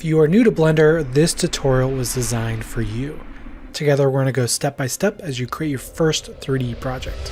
If you are new to Blender, this tutorial was designed for you. Together we're going to go step by step as you create your first 3D project.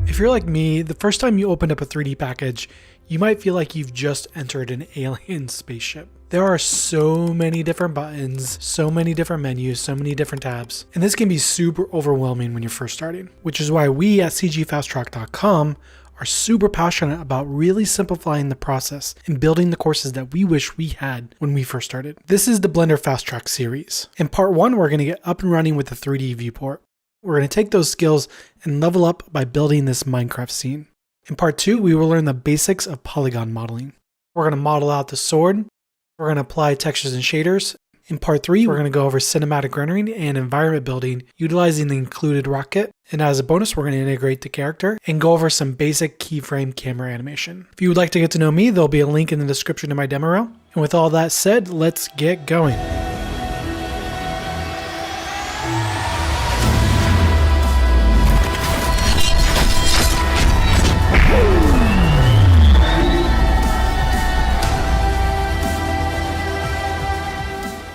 If you're like me, the first time you opened up a 3D package, you might feel like you've just entered an alien spaceship. There are so many different buttons, so many different menus, so many different tabs, and this can be super overwhelming when you're first starting, which is why we at cgfasttrack.com are super passionate about really simplifying the process and building the courses that we wish we had when we first started. This is the Blender Fast Track series. In part 1, we're going to get up and running with the 3D viewport. We're going to take those skills and level up by building this Minecraft scene. In part 2, we will learn the basics of polygon modeling. We're going to model out the sword. We're going to apply textures and shaders. In part 3, we're going to go over cinematic rendering and environment building utilizing the included rocket. And as a bonus, we're going to integrate the character and go over some basic keyframe camera animation. If you would like to get to know me, there'll be a link in the description to my demo reel. And with all that said, let's get going.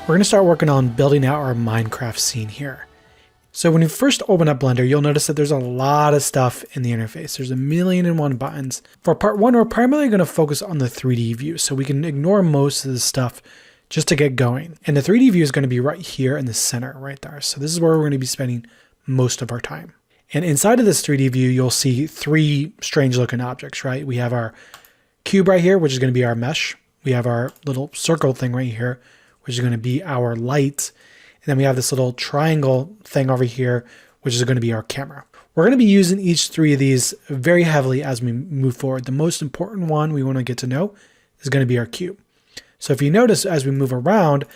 We're going to start working on building out our Minecraft scene here. So when you first open up Blender, you'll notice that there's a lot of stuff in the interface. There's 1,000,001 buttons. For part 1, we're primarily going to focus on the 3D view, so we can ignore most of the stuff just to get going. And the 3D view is going to be right here in the center, right there. So this is where we're going to be spending most of our time. And inside of this 3D view, you'll see 3 strange looking objects, right? We have our cube right here, which is going to be our mesh. We have our little circle thing right here, which is going to be our light. And then we have this little triangle thing over here, which is going to be our camera. We're going to be using each 3 of these very heavily as we move forward. The most important one we want to get to know is going to be our cube. So if you notice as we move around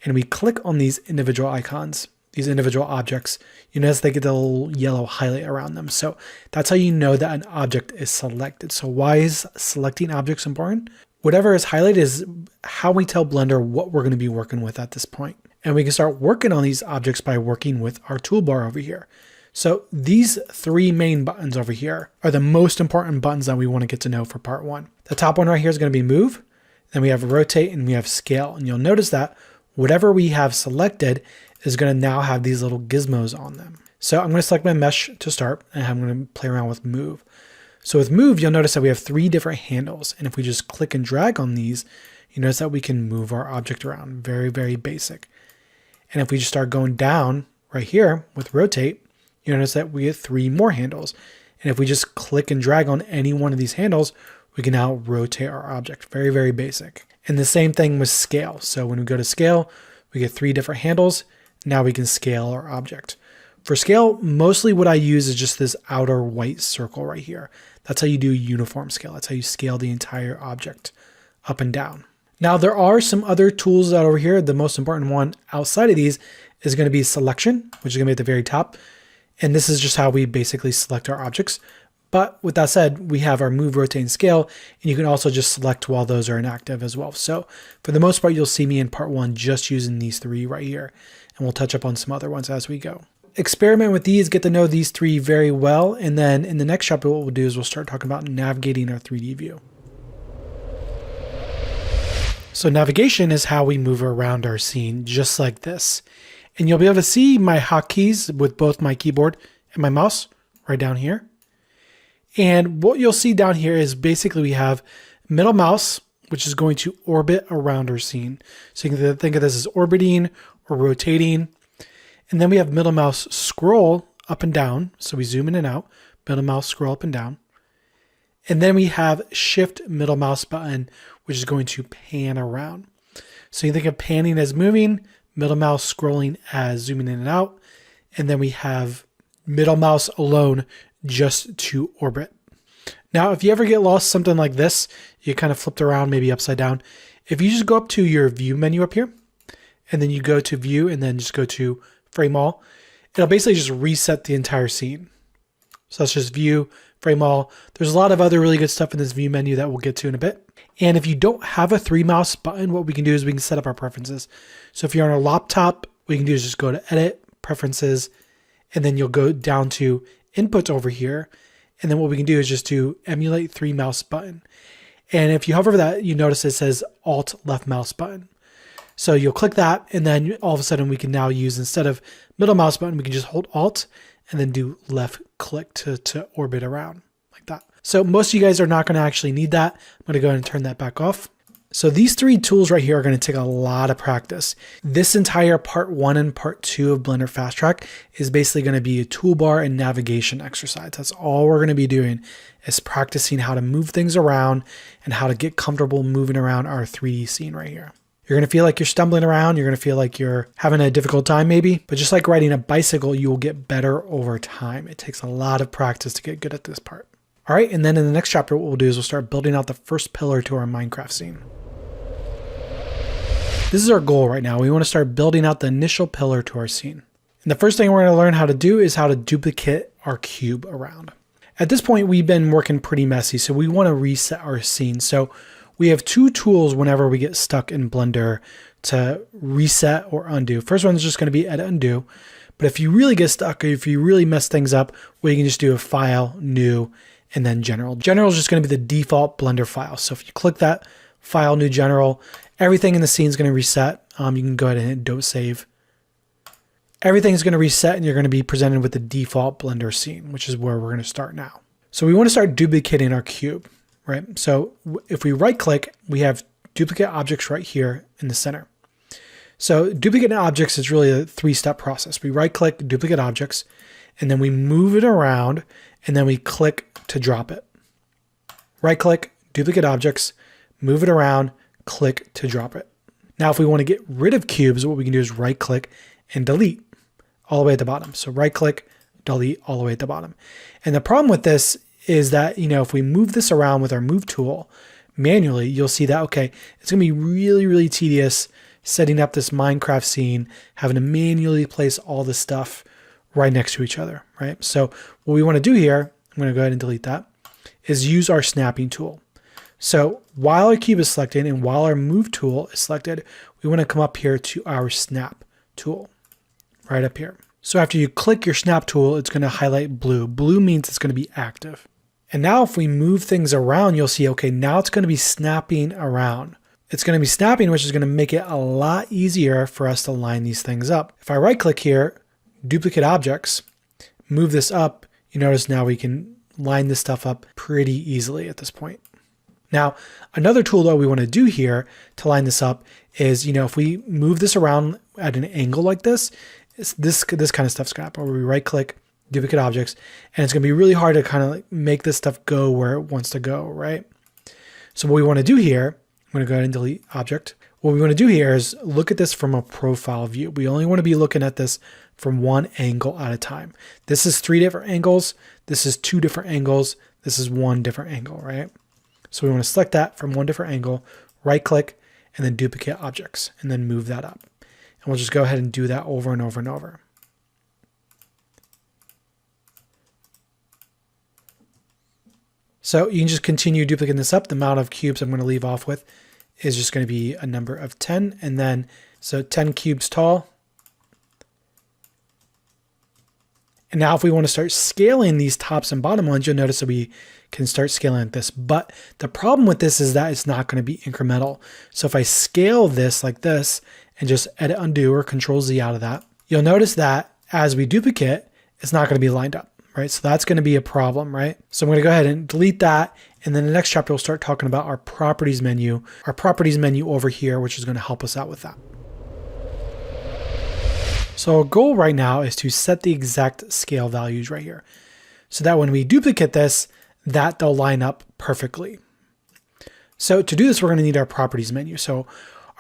and we click on these individual icons, these individual objects, you notice they get the little yellow highlight around them. So that's how you know that an object is selected. So why is selecting objects important? Whatever is highlighted is how we tell Blender what we're going to be working with at this point. And we can start working on these objects by working with our toolbar over here. So these 3 main buttons over here are the most important buttons that we want to get to know for part 1. The top one right here is going to be move. Then we have rotate and we have scale. And you'll notice that whatever we have selected is going to now have these little gizmos on them. So I'm going to select my mesh to start and I'm going to play around with move. So with move, you'll notice that we have 3 different handles. And if we just click and drag on these, you notice that we can move our object around. Very, very basic. And if we just start going down right here with rotate, you notice that we have 3 more handles. And if we just click and drag on any one of these handles, we can now rotate our object. Very, very basic. And the same thing with scale. So when we go to scale, we get 3 different handles. Now we can scale our object. For scale, mostly what I use is just this outer white circle right here. That's how you do uniform scale. That's how you scale the entire object up and down. Now there are some other tools out over here. The most important one outside of these is going to be selection, which is going to be at the very top. And this is just how we basically select our objects. But with that said, we have our move, rotate, and scale, and you can also just select while those are inactive as well. So for the most part, you'll see me in part 1 just using these 3 right here, and we'll touch up on some other ones as we go. Experiment with these, get to know these 3 very well, and then in the next chapter what we'll do is we'll start talking about navigating our 3D view. So navigation is how we move around our scene, just like this. And you'll be able to see my hotkeys with both my keyboard and my mouse right down here. And what you'll see down here is basically we have middle mouse, which is going to orbit around our scene. So you can think of this as orbiting or rotating. And then we have middle mouse scroll up and down. So we zoom in and out, middle mouse scroll up and down. And then we have shift middle mouse button, which is going to pan around. So you think of panning as moving, middle mouse scrolling as zooming in and out. And then we have middle mouse alone just to orbit. Now, if you ever get lost something like this, you kind of flipped around, maybe upside down. If you just go up to your view menu up here, and then you go to view and then just go to frame all, it'll basically just reset the entire scene. So that's just view, frame all. There's a lot of other really good stuff in this view menu that we'll get to in a bit. And if you don't have a 3-mouse button, what we can do is we can set up our preferences. So if you're on a laptop, what you can do is just go to edit, preferences, and then you'll go down to inputs over here. And then what we can do is just to emulate 3-mouse button. And if you hover over that, you notice it says Alt left mouse button. So you'll click that, and then all of a sudden we can now use, instead of middle mouse button, we can just hold Alt and then do left click to orbit around like that. So most of you guys are not going to actually need that. I'm going to go ahead and turn that back off. So these 3 tools right here are going to take a lot of practice. This entire part 1 and part 2 of Blender Fast Track is basically going to be a toolbar and navigation exercise. That's all we're going to be doing, is practicing how to move things around and how to get comfortable moving around our 3D scene right here. You're going to feel like you're stumbling around. You're going to feel like you're having a difficult time maybe, but just like riding a bicycle, you will get better over time. It takes a lot of practice to get good at this part. All right, and then in the next chapter, what we'll do is we'll start building out the first pillar to our Minecraft scene. This is our goal right now. We want to start building out the initial pillar to our scene. And the first thing we're going to learn how to do is how to duplicate our cube around. At this point, we've been working pretty messy, so we want to reset our scene. So we have 2 tools whenever we get stuck in Blender to reset or undo. First one is just going to be edit undo. But if you really get stuck, or if you really mess things up, well, you can just do a file, new, and then general. General is just going to be the default Blender file. So if you click that, file, new, general, everything in the scene is going to reset. You can go ahead and hit don't save. Everything is going to reset, and you're going to be presented with the default Blender scene, which is where we're going to start now. So we want to start duplicating our cube, right? So if we right click, we have duplicate objects right here in the center. So duplicate objects is really a 3-step process. We right click duplicate objects, and then we move it around, and then we click to drop it. Right click, duplicate objects, move it around, click to drop it. Now, if we want to get rid of cubes, what we can do is right click and delete all the way at the bottom. So right click, delete all the way at the bottom. And the problem with this is that, if we move this around with our move tool manually, you'll see that, okay, it's going to be really, really tedious setting up this Minecraft scene, having to manually place all this stuff right next to each other, right? So what we want to do here, I'm going to go ahead and delete that, is use our snapping tool. So while our cube is selected and while our move tool is selected, we want to come up here to our snap tool, right up here. So after you click your snap tool, it's going to highlight blue. Blue means it's going to be active. And now if we move things around, you'll see, okay, now it's going to be snapping around. It's going to be snapping, which is going to make it a lot easier for us to line these things up. If I right click here, duplicate objects, move this up, you notice now we can line this stuff up pretty easily at this point. Now, another tool that we want to do here to line this up is, if we move this around at an angle like this, this kind of stuff's going to happen, where we right click, duplicate objects, and it's going to be really hard to kind of make this stuff go where it wants to go, right? So what we want to do here, I'm going to go ahead and delete object. What we want to do here is look at this from a profile view. We only want to be looking at this from one angle at a time. This is 3 different angles. This is 2 different angles. This is 1 different angle, right? So we want to select that from 1 different angle, right click, and then duplicate objects, and then move that up. And we'll just go ahead and do that over and over and over. So you can just continue duplicating this up. The amount of cubes I'm going to leave off with is just going to be a number of 10. And then, so 10 cubes tall. And now if we want to start scaling these tops and bottom ones, you'll notice that we can start scaling like this. But the problem with this is that it's not going to be incremental. So if I scale this like this and just edit undo or Control Z out of that, you'll notice that as we duplicate, it's not going to be lined up, right? So that's going to be a problem, right? So I'm going to go ahead and delete that. And then the next chapter, we'll start talking about our properties menu over here, which is going to help us out with that. So our goal right now is to set the exact scale values right here, so that when we duplicate this, that they'll line up perfectly. So to do this, we're going to need our properties menu. So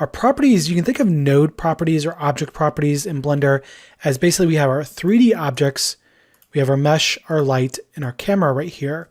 our properties, you can think of node properties or object properties in Blender as basically we have our 3D objects, we have our mesh, our light, and our camera right here.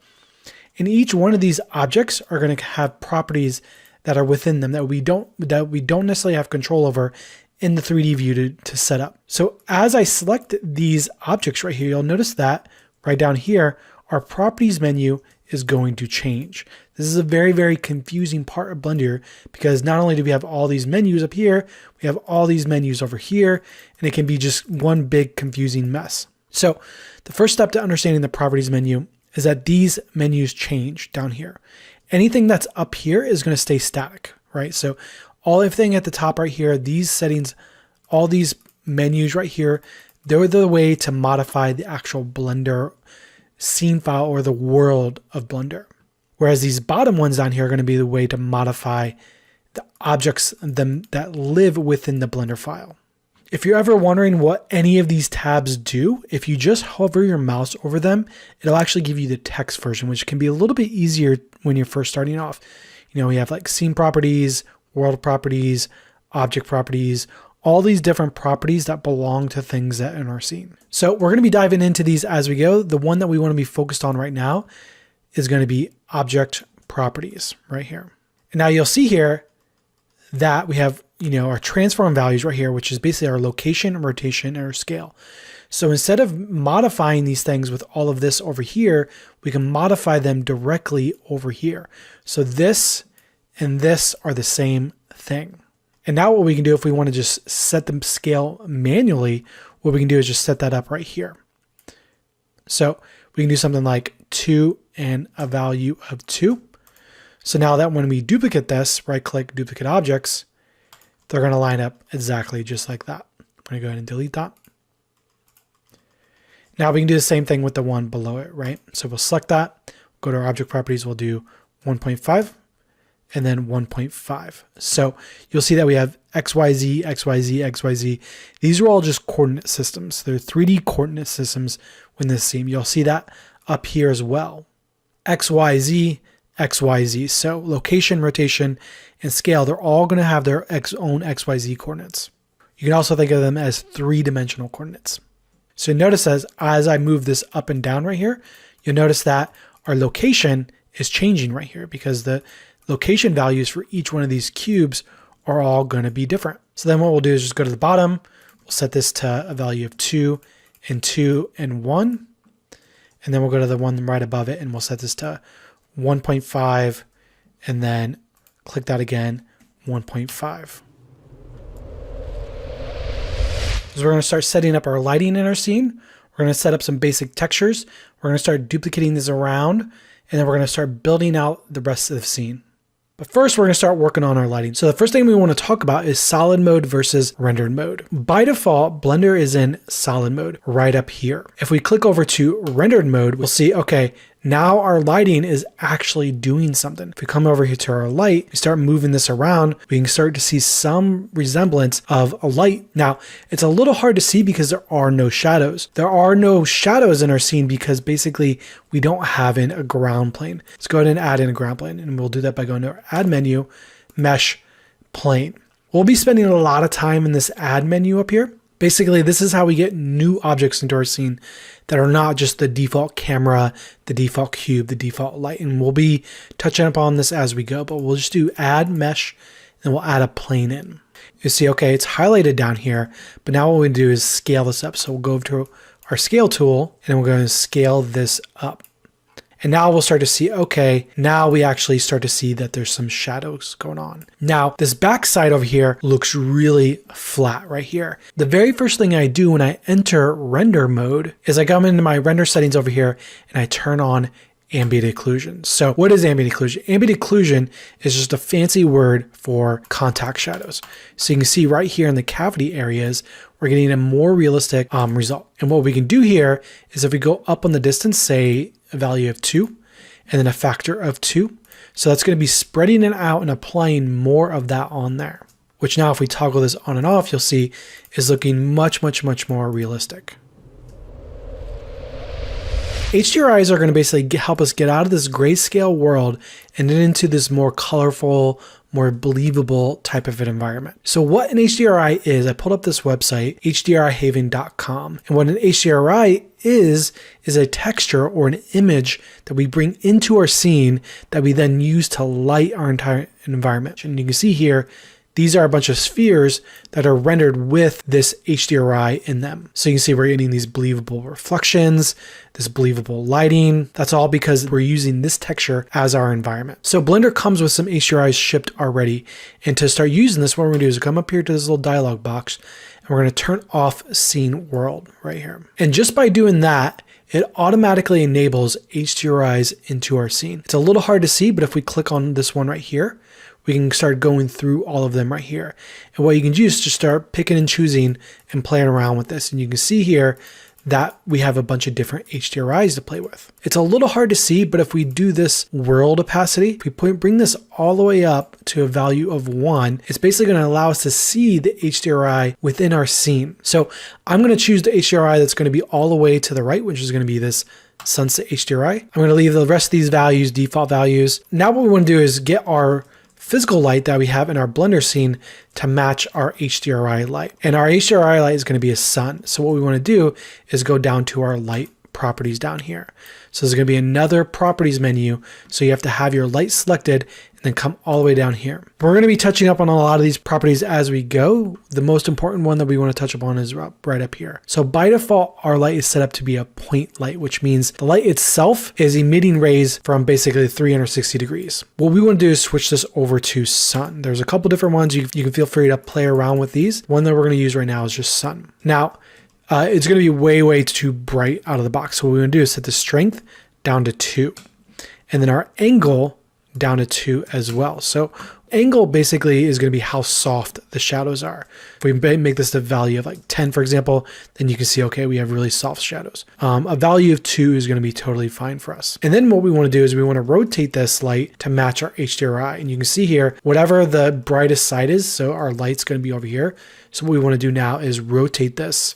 And each one of these objects are going to have properties that are within them that we don't necessarily have control over in the 3D view to set up. So as I select these objects right here, you'll notice that right down here, our properties menu is going to change. This is a very, very confusing part of Blender because not only do we have all these menus up here, we have all these menus over here, and it can be just one big confusing mess. So the first step to understanding the properties menu is that these menus change down here. Anything that's up here is going to stay static, right? So everything at the top right here, these settings, all these menus right here, they're the way to modify the actual Blender scene file or the world of Blender. Whereas these bottom ones down here are going to be the way to modify the objects that live within the Blender file. If you're ever wondering what any of these tabs do, if you just hover your mouse over them, it'll actually give you the text version, which can be a little bit easier when you're first starting off. You know, we have like scene properties, world properties, object properties, all these different properties that belong to things that in our scene. So we're going to be diving into these as we go. The one that we want to be focused on right now is going to be object properties right here. And now you'll see here that we have, our transform values right here, which is basically our location, rotation, and our scale. So instead of modifying these things with all of this over here, we can modify them directly over here. So this and this are the same thing. And now what we can do if we want to just set the scale manually, what we can do is just set that up right here. So we can do something like 2 and a value of 2. So now that when we duplicate this, right click, duplicate objects, they're going to line up exactly just like that. I'm going to go ahead and delete that. Now we can do the same thing with the one below it, right? So we'll select that, go to our object properties, we'll do 1.5. and then 1.5. So you'll see that we have XYZ, XYZ, XYZ. These are all just coordinate systems. They're 3D coordinate systems within this scene. You'll see that up here as well. XYZ, XYZ. So location, rotation, and scale, they're all going to have their own XYZ coordinates. You can also think of them as 3-dimensional coordinates. So notice as I move this up and down right here, you'll notice that our location is changing right here because the location values for each one of these cubes are all going to be different. So then what we'll do is just go to the bottom. We'll set this to a value of 2 and 2 and 1. And then we'll go to the one right above it and we'll set this to 1.5 and then click that again, 1.5. So we're going to start setting up our lighting in our scene. We're going to set up some basic textures. We're going to start duplicating this around, and then we're going to start building out the rest of the scene. But first, we're going to start working on our lighting. So the first thing we want to talk about is solid mode versus rendered mode. By default, Blender is in solid mode right up here. If we click over to rendered mode, we'll see, okay, now our lighting is actually doing something. If we come over here to our light, we start moving this around, we can start to see some resemblance of a light. Now, it's a little hard to see because there are no shadows. There are no shadows in our scene because basically we don't have a ground plane. Let's go ahead and add in a ground plane, and we'll do that by going to our add menu, mesh, plane. We'll be spending a lot of time in this add menu up here. Basically, this is how we get new objects into our scene that are not just the default camera, the default cube, the default light. And we'll be touching upon this as we go, but we'll just do add mesh and we'll add a plane in. You see, okay, it's highlighted down here, but now what we do is scale this up. So we'll go over to our scale tool and we're going to scale this up. And now we'll start to see, okay, now we actually start to see that there's some shadows going on. Now, this backside over here looks really flat right here. The very first thing I do when I enter render mode is I come into my render settings over here and I turn on ambient occlusion. So what is ambient occlusion? Ambient occlusion is just a fancy word for contact shadows. So you can see right here in the cavity areas, we're getting a more realistic result. And what we can do here is if we go up on the distance, say a value of 2 and then a factor of 2. So that's going to be spreading it out and applying more of that on there, which now if we toggle this on and off, you'll see is looking much more realistic. HDRIs are going to basically help us get out of this grayscale world and then into this more colorful, more believable type of an environment. So what an HDRI is, I pulled up this website, hdrihaven.com. And what an HDRI is a texture or an image that we bring into our scene that we then use to light our entire environment. And you can see here, these are a bunch of spheres that are rendered with this HDRI in them. So you can see we're getting these believable reflections, this believable lighting. That's all because we're using this texture as our environment. So Blender comes with some HDRIs shipped already. And to start using this, what we're gonna do is come up here to this little dialog box and we're gonna turn off Scene World right here. And just by doing that, it automatically enables HDRIs into our scene. It's a little hard to see, but if we click on this one right here, we can start going through all of them right here. And what you can do is just start picking and choosing and playing around with this. And you can see here that we have a bunch of different HDRIs to play with. It's a little hard to see, but if we do this world opacity, if we bring this all the way up to a value of 1, it's basically going to allow us to see the HDRI within our scene. So I'm going to choose the HDRI that's going to be all the way to the right, which is going to be this sunset HDRI. I'm going to leave the rest of these values, default values. Now what we want to do is get our physical light that we have in our Blender scene to match our HDRI light. And our HDRI light is going to be a sun. So what we want to do is go down to our light properties down here. So there's going to be another properties menu. So you have to have your light selected and then come all the way down here. We're going to be touching up on a lot of these properties as we go. The most important one that we want to touch upon is right up here. So by default, our light is set up to be a point light, which means the light itself is emitting rays from basically 360 degrees. What we want to do is switch this over to sun. There's a couple different ones. You can feel free to play around with these. One that we're going to use right now is just sun. Now, it's going to be way too bright out of the box. So what we're going to do is set the strength down to 2 and then our angle down to 2 as well. So angle basically is going to be how soft the shadows are. If we make this the value of like 10, for example, then you can see, okay, we have really soft shadows. A value of 2 is going to be totally fine for us. And then what we want to do is we want to rotate this light to match our HDRI. And you can see here, whatever the brightest side is, so our light's going to be over here. So what we want to do now is rotate this.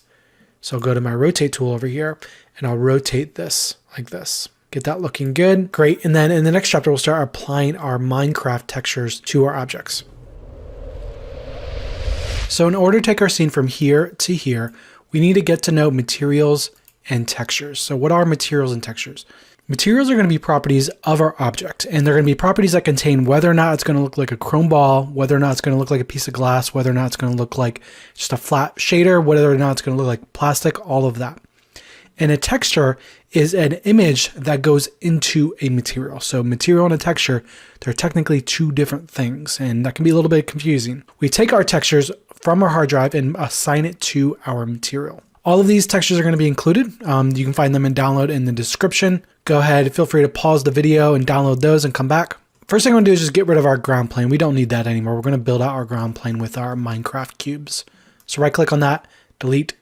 So I'll go to my rotate tool over here and I'll rotate this like this. Get that looking good. Great. And then in the next chapter, we'll start applying our Minecraft textures to our objects. So in order to take our scene from here to here, we need to get to know materials and textures. So what are materials and textures? Materials are going to be properties of our object, and they're going to be properties that contain whether or not it's going to look like a chrome ball, whether or not it's going to look like a piece of glass, whether or not it's going to look like just a flat shader, whether or not it's going to look like plastic, all of that. And a texture is an image that goes into a material. So material and a texture, they're technically two different things, and that can be a little bit confusing. We take our textures from our hard drive and assign it to our material. All of these textures are going to be included. You can find them in download in the description. Go ahead, feel free to pause the video and download those and come back. First thing I'm going to do is just get rid of our ground plane. We don't need that anymore. We're going to build out our ground plane with our Minecraft cubes. So right click on that, delete.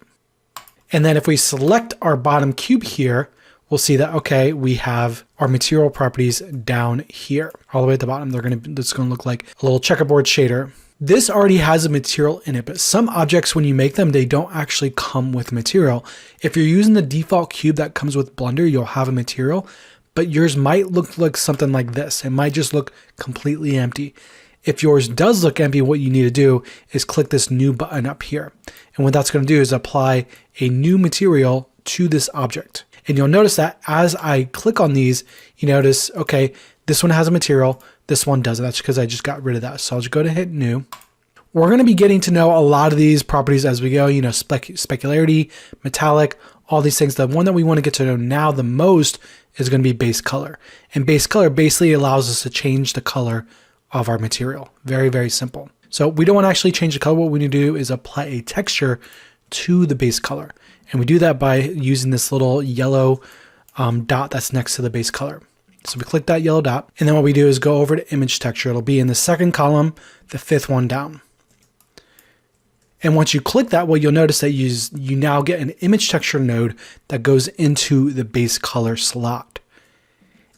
And then if we select our bottom cube here, we'll see that, okay, we have our material properties down here, all the way at the bottom. It's going to look like a little checkerboard shader. This already has a material in it, but some objects, when you make them, they don't actually come with material. If you're using the default cube that comes with Blender, you'll have a material, but yours might look like something like this. It might just look completely empty. If yours does look empty, what you need to do is click this new button up here. And what that's going to do is apply a new material to this object. And you'll notice that as I click on these, you notice, okay, this one has a material, this one doesn't. That's because I just got rid of that. So I'll just go to hit new. We're going to be getting to know a lot of these properties as we go, specularity, metallic, all these things. The one that we want to get to know now the most is going to be base color. And base color basically allows us to change the color of our material. Very, very simple. So we don't want to actually change the color. What we need to do is apply a texture to the base color. And we do that by using this little yellow dot that's next to the base color. So we click that yellow dot, and then what we do is go over to image texture. It'll be in the second column, the fifth one down. And once you click that, well, you'll notice that you now get an image texture node that goes into the base color slot.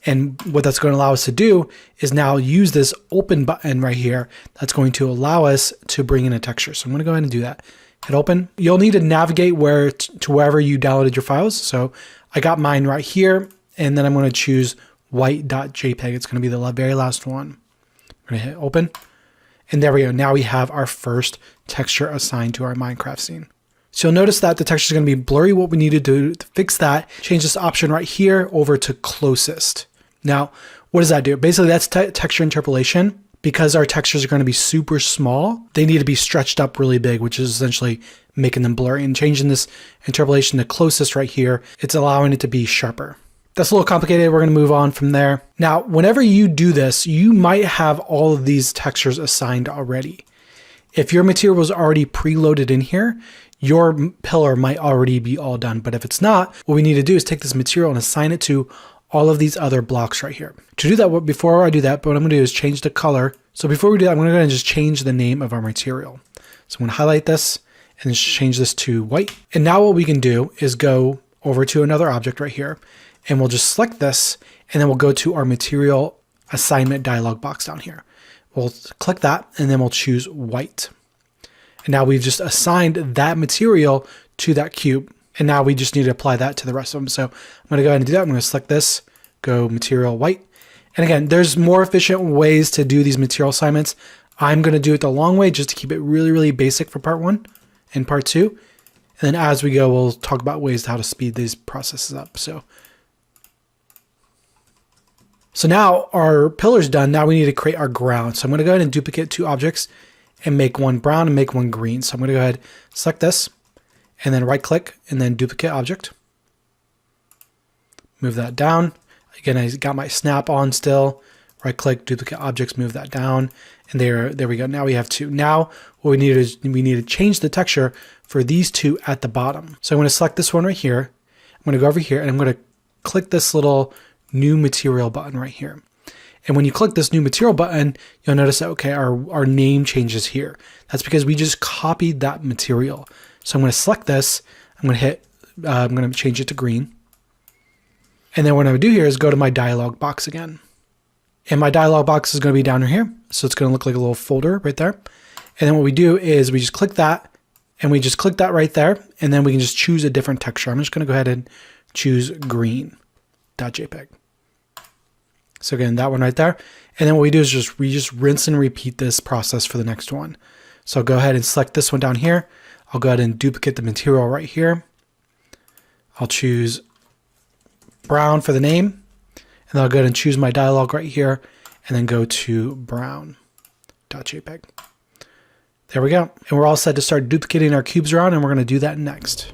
And what that's going to allow us to do is now use this open button right here. That's going to allow us to bring in a texture. So I'm going to go ahead and do that. Hit open. You'll need to navigate to wherever you downloaded your files. So I got mine right here, and then I'm going to choose white.jpg. It's going to be the very last one. I'm going to hit open, and there we go. Now we have our first texture assigned to our Minecraft scene. So you'll notice that the texture is going to be blurry. What we need to do to fix that, change this option right here over to closest. Now, what does that do? Basically, that's texture interpolation. Because our textures are going to be super small, they need to be stretched up really big, which is essentially making them blurry. And changing this interpolation to closest right here, it's allowing it to be sharper. That's a little complicated. We're going to move on from there. Now, whenever you do this, you might have all of these textures assigned already. If your material was already preloaded in here, your pillar might already be all done. But if it's not, what we need to do is take this material and assign it to all of these other blocks right here. To do that, before I do that, what I'm going to do is change the color. So before we do that, I'm going to go ahead and just change the name of our material. So I'm going to highlight this and just change this to white. And now what we can do is go over to another object right here, and we'll just select this, and then we'll go to our material assignment dialog box down here. We'll click that, and then we'll choose white. And now we've just assigned that material to that cube. And now we just need to apply that to the rest of them. So I'm going to go ahead and do that. I'm going to select this, go material white. And again, there's more efficient ways to do these material assignments. I'm going to do it the long way just to keep it really, really basic for part 1 and part 2. And then as we go, we'll talk about ways how to speed these processes up. So now our pillar's done. Now we need to create our ground. So I'm going to go ahead and duplicate 2 objects and make one brown and make one green. So I'm going to go ahead, select this, and then right click and then duplicate object. Move that down. Again, I got my snap on still. Right click, duplicate objects, move that down. And there we go. Now we have 2. Now what we need is we need to change the texture for these 2 at the bottom. So I'm going to select this one right here. I'm going to go over here and I'm going to click this little new material button right here. And when you click this new material button, you'll notice that, okay, our name changes here. That's because we just copied that material. So I'm going to select this, I'm going to change it to green. And then what I'm going to do here is go to my dialog box again. And my dialog box is going to be down here. So it's going to look like a little folder right there. And then what we do is we just click that, and we just click that right there. And then we can just choose a different texture. I'm just going to go ahead and choose green.jpg. So again, that one right there. And then what we do is we just rinse and repeat this process for the next one. So I'll go ahead and select this one down here. I'll go ahead and duplicate the material right here. I'll choose brown for the name, and then I'll go ahead and choose my dialog right here, and then go to brown.jpg. There we go. And we're all set to start duplicating our cubes around, and we're going to do that next.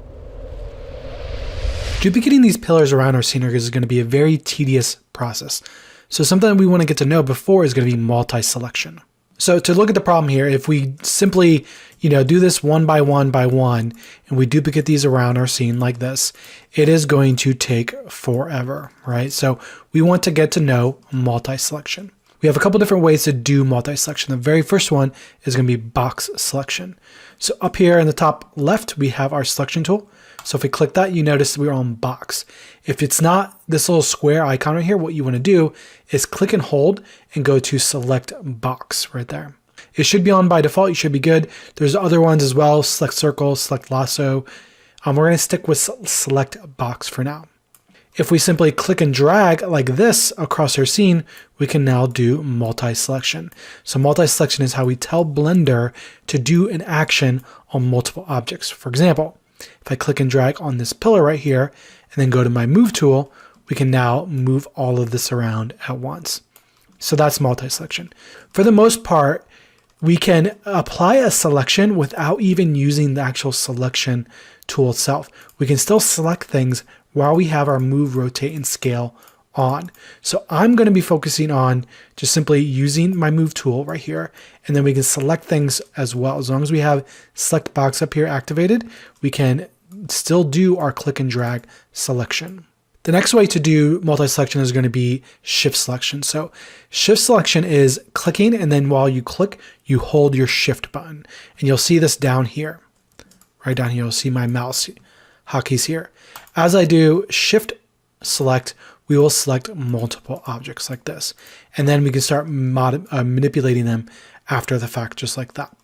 Duplicating these pillars around our scene is going to be a very tedious process. So something we want to get to know before is going to be multi-selection. So to look at the problem here, if we simply, do this one by one by one, and we duplicate these around our scene like this, it is going to take forever, right? So we want to get to know multi-selection. We have a couple different ways to do multi-selection. The very first one is going to be box selection. So up here in the top left, we have our selection tool. So if we click that, you notice we're on box. If it's not this little square icon right here, what you want to do is click and hold and go to select box right there. It should be on by default. You should be good. There's other ones as well. Select circle, select lasso. We're going to stick with select box for now. If we simply click and drag like this across our scene, we can now do multi-selection. So multi-selection is how we tell Blender to do an action on multiple objects. For example, if I click and drag on this pillar right here and then go to my move tool, we can now move all of this around at once. So that's multi-selection. For the most part, we can apply a selection without even using the actual selection tool itself. We can still select things while we have our move, rotate, and scale on. So I'm going to be focusing on just simply using my move tool right here, and then we can select things as well. As long as we have select box up here activated, we can still do our click and drag selection. The next way to do multi-selection is going to be shift selection. So shift selection is clicking, and then while you click, you hold your shift button. And you'll see this down here. Right down here, you'll see my mouse hotkeys here. As I do shift select, we will select multiple objects like this. And then we can start manipulating them after the fact, just like that.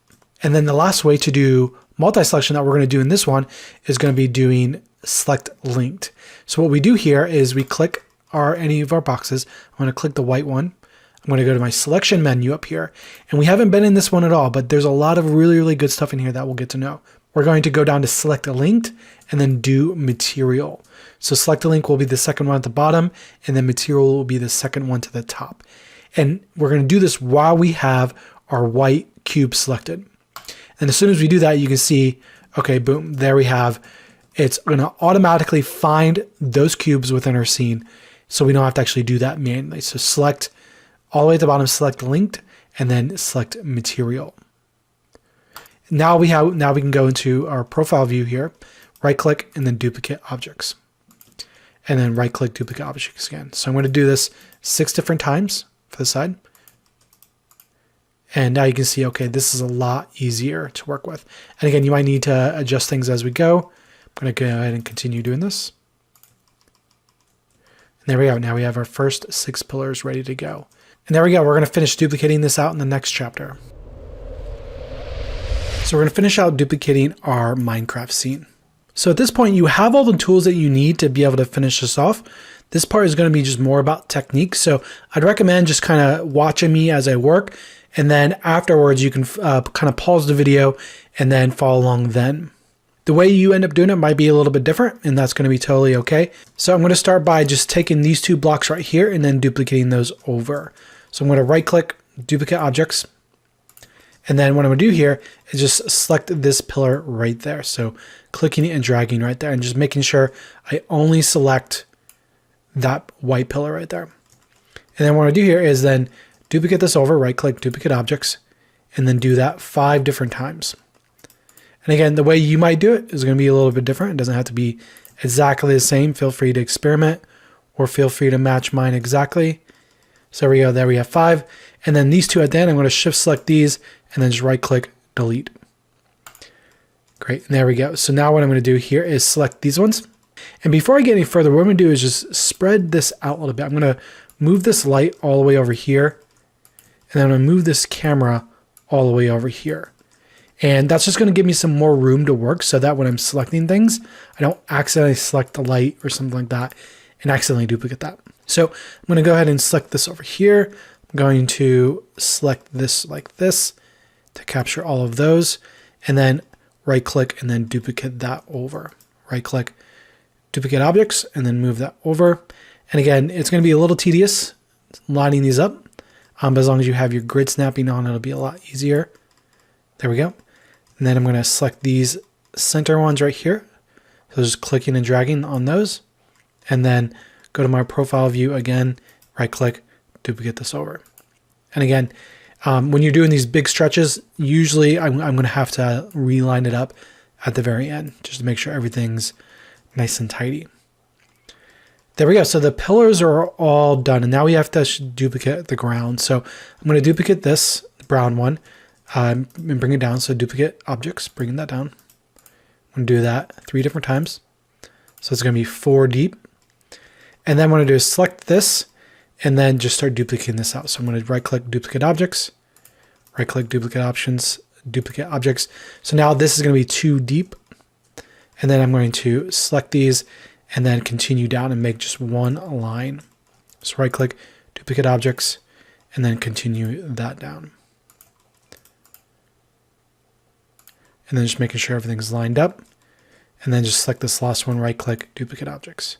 And then the last way to do multi-selection that we're going to do in this one is going to be doing select linked. So what we do here is we click any of our boxes. I'm going to click the white one. I'm going to go to my selection menu up here. And we haven't been in this one at all, but there's a lot of really, really good stuff in here that we'll get to know. We're going to go down to select a linked and then do material. So select a link will be the second one at the bottom, and then material will be the second one to the top. And we're going to do this while we have our white cube selected. And as soon as we do that, you can see, okay, boom, there we have. It's going to automatically find those cubes within our scene, so we don't have to actually do that manually. So select all the way at the bottom, select linked, and then select material. Now we can go into our profile view here, right click, and then duplicate objects. And then right click, duplicate objects again. So I'm going to do this 6 different times for the side. And now you can see, okay, this is a lot easier to work with. And again, you might need to adjust things as we go. I'm going to go ahead and continue doing this. And there we go. Now we have our first 6 pillars ready to go. And there we go. We're going to finish duplicating this out in the next chapter. So we're going to finish out duplicating our Minecraft scene. So at this point, you have all the tools that you need to be able to finish this off. This part is going to be just more about technique. So I'd recommend just kind of watching me as I work. And then afterwards, you can kind of pause the video and then follow along then. The way you end up doing it might be a little bit different, and that's going to be totally okay. So I'm going to start by just taking these 2 blocks right here and then duplicating those over. So I'm going to right click, duplicate objects. And then what I'm going to do here is just select this pillar right there. So clicking it and dragging right there and just making sure I only select that white pillar right there. And then what I do here is then duplicate this over, right click, duplicate objects, and then do that 5 different times. And again, the way you might do it is going to be a little bit different. It doesn't have to be exactly the same. Feel free to experiment or feel free to match mine exactly. So there we go. There we have 5. And then these 2 at the end, I'm going to shift select these and then just right click, delete. Great. And there we go. So now what I'm going to do here is select these ones. And before I get any further, what I'm going to do is just spread this out a little bit. I'm going to move this light all the way over here. And then I'm going to move this camera all the way over here. And that's just going to give me some more room to work so that when I'm selecting things, I don't accidentally select the light or something like that and accidentally duplicate that. So I'm going to go ahead and select this over here. I'm going to select this like this to capture all of those, and then right click and then duplicate that over. Right click, duplicate objects, and then move that over. And again, it's going to be a little tedious lining these up, but as long as you have your grid snapping on, it'll be a lot easier. There we go. And then I'm going to select these center ones right here. So just clicking and dragging on those, and then go to my profile view again, right click, duplicate this over. And again, when you're doing these big stretches, usually I'm going to have to reline it up at the very end just to make sure everything's nice and tidy. There we go. So the pillars are all done, and now we have to duplicate the ground. So I'm going to duplicate this brown one and bring it down. So duplicate objects, bringing that down. I'm going to do that 3 different times. So it's going to be 4 deep. And then what I'm going to do is select this and then just start duplicating this out. So I'm going to right click, duplicate objects, right click, duplicate options, duplicate objects. So now this is going to be 2 deep. And then I'm going to select these and then continue down and make just 1 line. So right click, duplicate objects, and then continue that down. And then just making sure everything's lined up. And then just select this last one, right click, duplicate objects.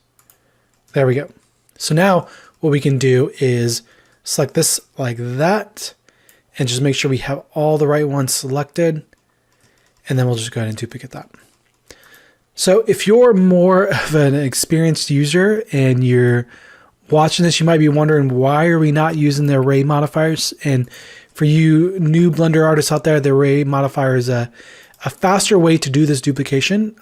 There we go. So now what we can do is select this like that and just make sure we have all the right ones selected. And then we'll just go ahead and duplicate that. So if you're more of an experienced user and you're watching this, you might be wondering, why are we not using the array modifiers? And for you new Blender artists out there, the array modifier is a faster way to do this duplication.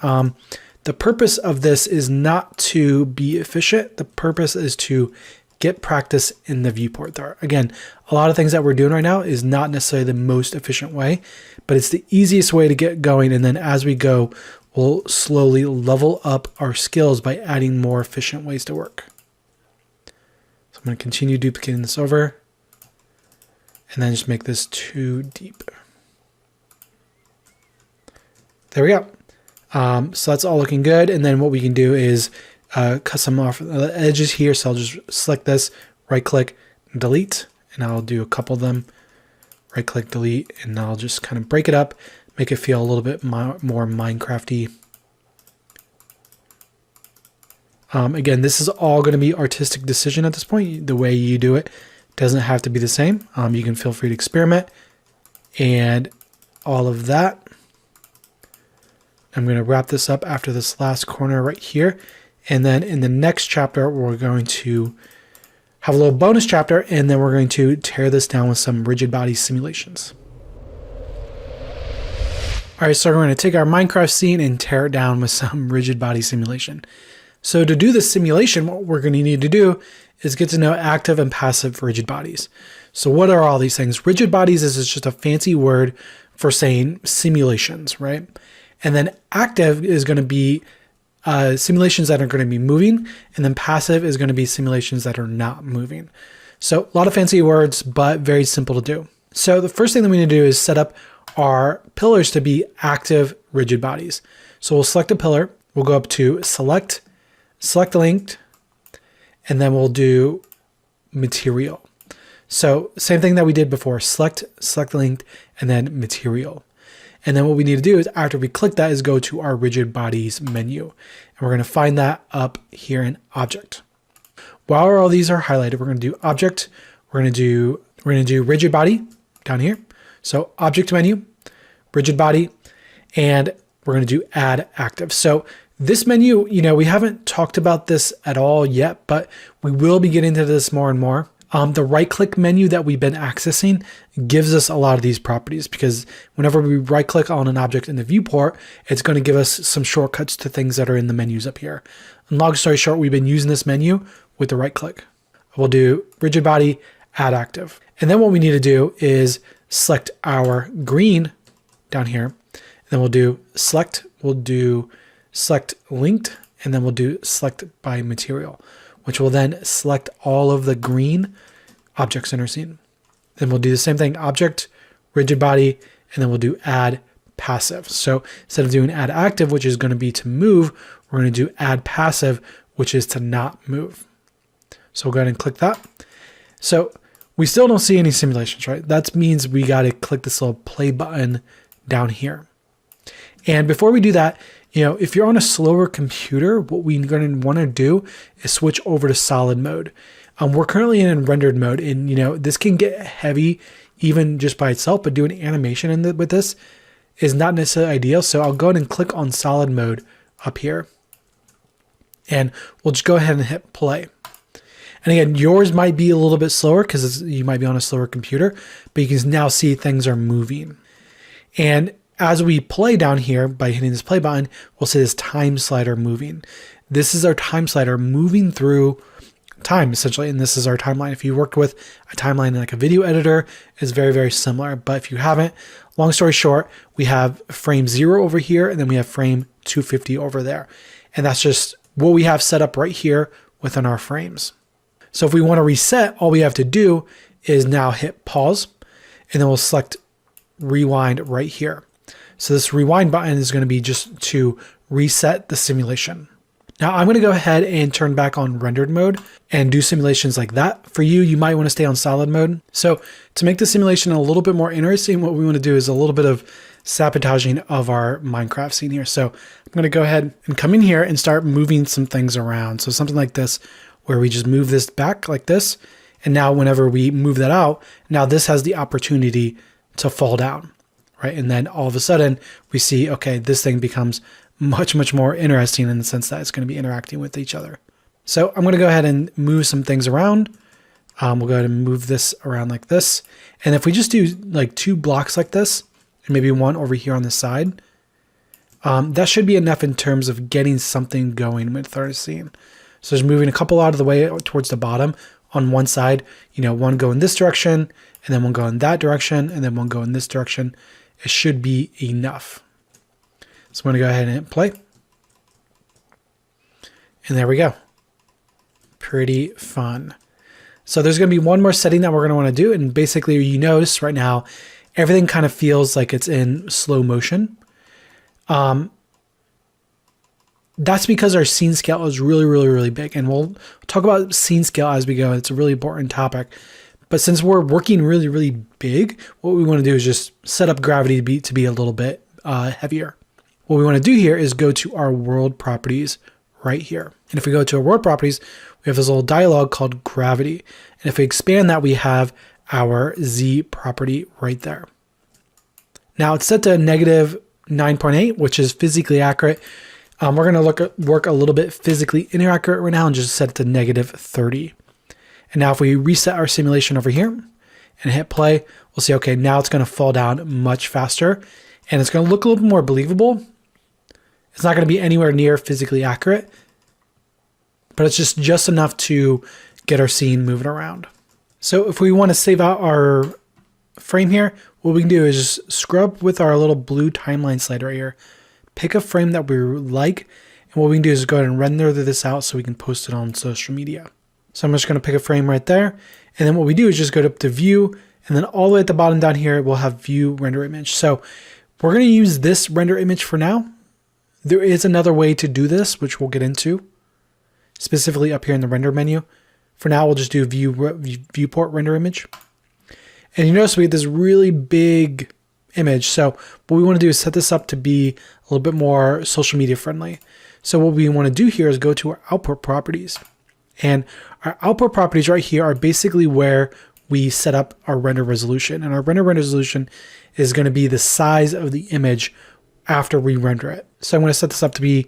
The purpose of this is not to be efficient. The purpose is to get practice in the viewport there. Again, a lot of things that we're doing right now is not necessarily the most efficient way, but it's the easiest way to get going. And then as we go, we'll slowly level up our skills by adding more efficient ways to work. I'm going to continue duplicating this over and then just make this too deep. There we go. So that's all looking good. And then what we can do is cut some off the edges here. So I'll just select this, right click, delete, and I'll do a couple of them. Right click, delete, and I'll just kind of break it up, make it feel a little bit more Minecraft-y. Again, this is all going to be artistic decision at this point. The way you do it doesn't have to be the same. You can feel free to experiment. And all of that. I'm going to wrap this up after this last corner right here. And then in the next chapter, we're going to have a little bonus chapter, and then we're going to tear this down with some rigid body simulations. All right, so we're going to take our Minecraft scene and tear it down with some rigid body simulation. So to do this simulation, what we're going to need to do is get to know active and passive rigid bodies. So what are all these things? Rigid bodies is just a fancy word for saying simulations, right? And then active is going to be simulations that are going to be moving, and then passive is going to be simulations that are not moving. So a lot of fancy words, but very simple to do. So the first thing that we need to do is set up our pillars to be active rigid bodies. So we'll select a pillar, we'll go up to select linked, and then we'll do material. So same thing that we did before, select linked, and then material. And then what we need to do is after we click that is go to our rigid bodies menu. And we're going to find that up here in object. While all these are highlighted, we're going to do object. We're going to do rigid body down here. So object menu, rigid body, and we're going to do add active. So this menu, we haven't talked about this at all yet, but we will be getting into this more and more. The right-click menu that we've been accessing gives us a lot of these properties because whenever we right-click on an object in the viewport, it's going to give us some shortcuts to things that are in the menus up here. And long story short, we've been using this menu with the right-click. We'll do rigid body, add active. And then what we need to do is select our green down here. And then we'll do select linked, and then we'll do select by material, which will then select all of the green objects in our scene. Then we'll do the same thing, object, rigid body, and then we'll do add passive. So instead of doing add active, which is going to be to move, we're going to do add passive, which is to not move. So we'll go ahead and click that. So we still don't see any simulations, right? That means we got to click this little play button down here. And before we do that, if you're on a slower computer, what we're going to want to do is switch over to solid mode. We're currently in rendered mode, and this can get heavy even just by itself, but doing animation with this is not necessarily ideal. So I'll go ahead and click on solid mode up here, and we'll just go ahead and hit play. And again, yours might be a little bit slower because you might be on a slower computer, but you can now see things are moving. And as we play down here by hitting this play button, we'll see this time slider moving. This is our time slider moving through time essentially, and this is our timeline. If you worked with a timeline like a video editor, it's very, very similar. But if you haven't, long story short, we have frame 0 over here, and then we have frame 250 over there. And that's just what we have set up right here within our frames. So if we want to reset, all we have to do is now hit pause, and then we'll select rewind right here. So this rewind button is going to be just to reset the simulation. Now I'm going to go ahead and turn back on rendered mode and do simulations like that. For you, you might want to stay on solid mode. So to make the simulation a little bit more interesting, what we want to do is a little bit of sabotaging of our Minecraft scene here. So I'm going to go ahead and come in here and start moving some things around. So something like this, where we just move this back like this. And now whenever we move that out, now this has the opportunity to fall down, right? And then all of a sudden we see, okay, this thing becomes much, much more interesting in the sense that it's going to be interacting with each other. So I'm going to go ahead and move some things around. We'll go ahead and move this around like this. And if we just do like 2 blocks like this, and maybe 1 over here on the side, that should be enough in terms of getting something going with our scene. So just moving a couple out of the way towards the bottom on one side, one go in this direction, and then one go in that direction, and then one go in this direction. It should be enough. So I'm going to go ahead and hit play. And there we go. Pretty fun. So there's going to be one more setting that we're going to want to do. And basically you notice right now, everything kind of feels like it's in slow motion. That's because our scene scale is really, really, really big. And we'll talk about scene scale as we go. It's a really important topic. But since we're working really, really big, what we want to do is just set up gravity to be a little bit heavier. What we want to do here is go to our world properties right here. And if we go to our world properties, we have this little dialog called gravity. And if we expand that, we have our Z property right there. Now it's set to negative 9.8, which is physically accurate. We're going to work a little bit physically inaccurate right now and just set it to negative 30. And now if we reset our simulation over here and hit play, we'll see, okay, now it's going to fall down much faster and it's going to look a little more believable. It's not going to be anywhere near physically accurate, but it's just enough to get our scene moving around. So if we want to save out our frame here, what we can do is just scrub with our little blue timeline slider right here, pick a frame that we like, and what we can do is go ahead and render this out so we can post it on social media. So I'm just going to pick a frame right there, and then what we do is just go up to view, and then all the way at the bottom down here, we'll have view render image. So we're going to use this render image for now. There is another way to do this, which we'll get into, specifically up here in the render menu. For now, we'll just do viewport render image. And you notice we have this really big image. So what we want to do is set this up to be a little bit more social media friendly. So what we want to do here is go to our output properties. And our output properties right here are basically where we set up our render resolution. And our render resolution is going to be the size of the image after we render it. So I'm going to set this up to be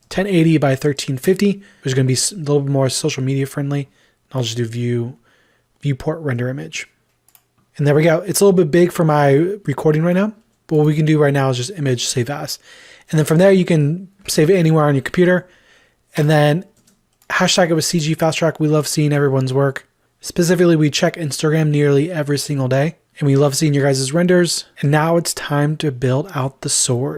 1080 by 1350, which is going to be a little bit more social media friendly. I'll just do viewport render image. And there we go. It's a little bit big for my recording right now, but what we can do right now is just image save as. And then from there, you can save it anywhere on your computer. And then hashtag it with CG Fast Track. We love seeing everyone's work. Specifically, we check Instagram nearly every single day, and we love seeing your guys' renders. And now it's time to build out the sword.